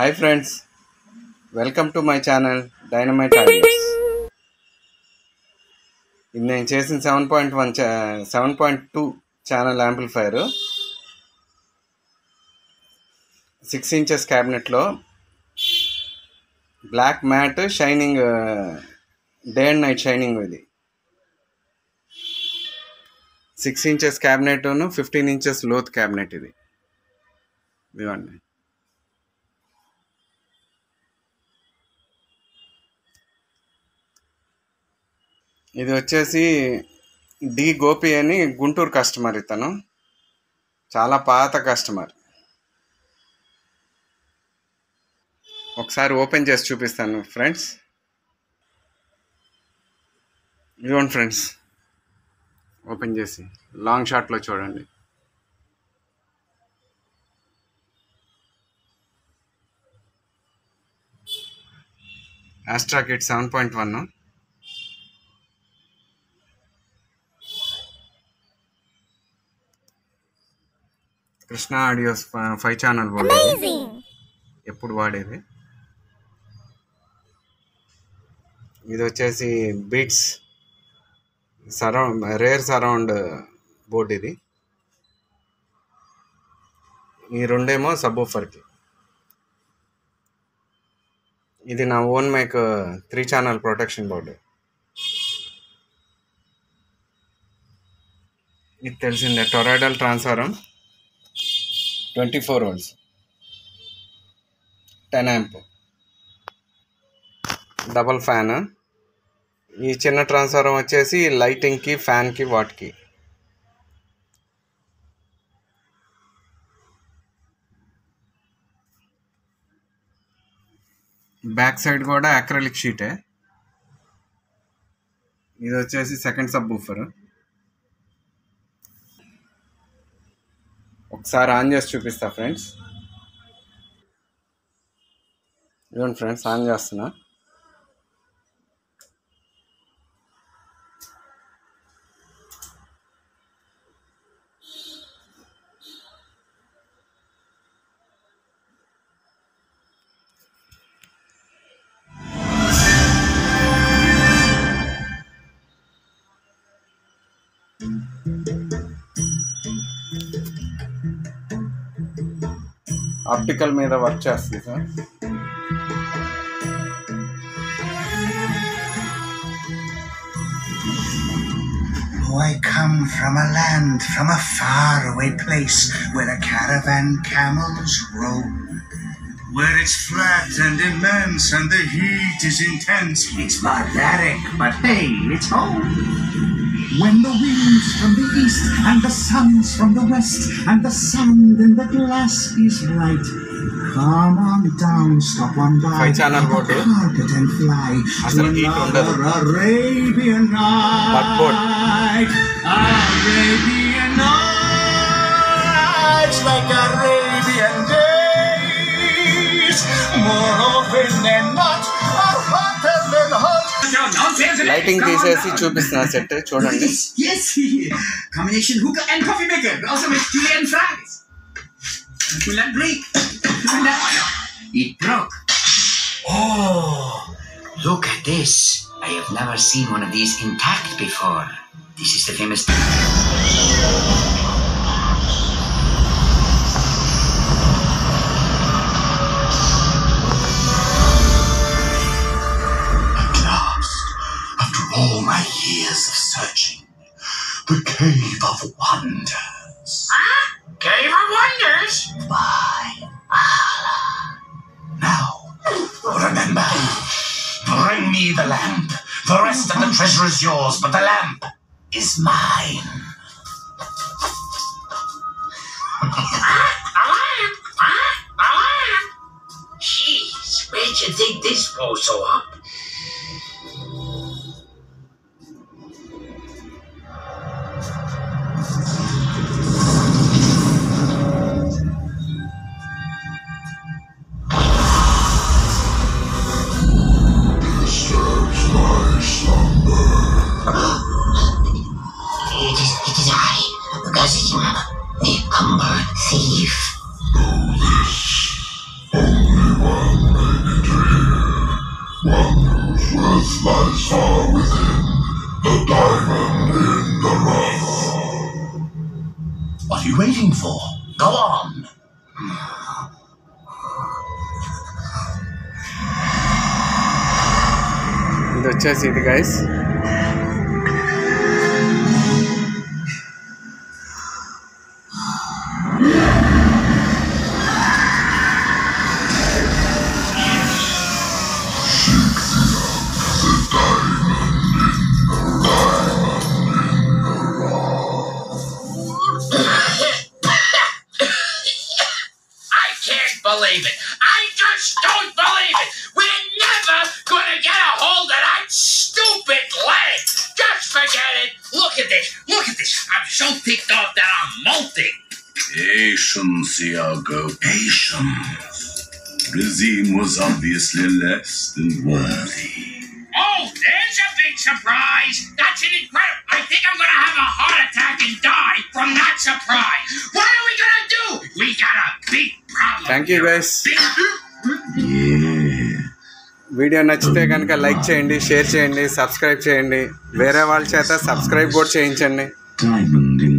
Hi friends, welcome to my channel Dynamite Ideas. ఇది నేను చేసిన 7.1 7.2 ఛానల్ యాంప్లిఫైర్ 6 ఇంచెస్ క్యాబినెట్లో black matte shining day and night shining. ఇది 6 inches cabinet 15 inches లోత్ cabinet. ఇది ఇదిగోండి. ఇది వచ్చేసి డి గోపి అని గుంటూరు కస్టమర్. ఇతను చాలా పాత కస్టమర్. ఒకసారి ఓపెన్ చేసి చూపిస్తాను ఫ్రెండ్స్. ఇదిగోండి ఫ్రెండ్స్, ఓపెన్ చేసి లాంగ్ షాట్లో చూడండి. ఆస్ట్రా కిట్ 7.1. కృష్ణ ఆడియోస్ 5 ఛానల్ వాడేది, ఎప్పుడు వాడేది. ఇది వచ్చేసి బీట్స్ రేర్ సరౌండ్ బోర్డ్. ఇది ఈ రెండేమో సబ్వూఫర్కి. ఇది నా own mic 3 channel protection board. ఇది తెలిసిందే, toroidal transformer 24 volts 10 amp double fan. ఈ చిన్న ట్రాన్స్ఫారం వచ్చేసి లైటింగ్కి, ఫ్యాన్కి, వాట్కి. బ్యాక్ సైడ్ కూడా అక్రిలిక్ షీటే. ఇది వచ్చేసి సెకండ్ సబ్ వూఫర్. ఒకసారి ఆన్ చేసి చూపిస్తా ఫ్రెండ్స్. ఇదిగోండి ఫ్రెండ్స్, ఆన్ చేస్తున్నా. ఆప్టికల్ మీద వర్క్ చేస్తుంది sir. I come from a land, from a faraway place, where the caravan camels roam, where it's flat and immense and the heat is intense. It's barbaric, but hey, it's home. When the winds from the east and the suns from the west and the sound in the glass is right, come on down, stop on by, target and fly to another Arabian night. Arabian nights like Arabian days, more often than not are hotter than hot. Lighting తీసేసి చూపిస్తున్నా set చూడండి. Yes, combination hookah and coffee maker, also with Julian fries. Will that break? It broke. Oh, look at this. I have never seen one of these intact before. This is the famous... All my years of searching, the Cave of Wonders. Huh? Cave of Wonders? By Allah. Now, remember, bring me the lamp. The rest of the treasure is yours, but the lamp is mine. A lamp? A lamp? Jeez, where'd you dig this bozo up? It is I, Gazim, the cumbered thief. Know this, only one you waiting for? Go on. ఇది వచ్చేసి ఇది guys. Believe it. I just don't believe it. We're never gonna get a hold of that stupid leg. Just forget it. Look at this. Look at this. I'm so ticked off that I'm molting. Patience, Iago, patience. Rizim was obviously less than worthy. Oh, there's a big surprise. That's an incredible. I think I'm gonna have a heart attack and die from that surprise. What are we gonna do? We got a big problem. Thank you guys. Yeah. Video నచ్చితే కనుక like చేయండి, share చేయండి, subscribe చేయండి. వేరే వాళ్ళ చేత subscribe కూడా చేయించండి. Diamond in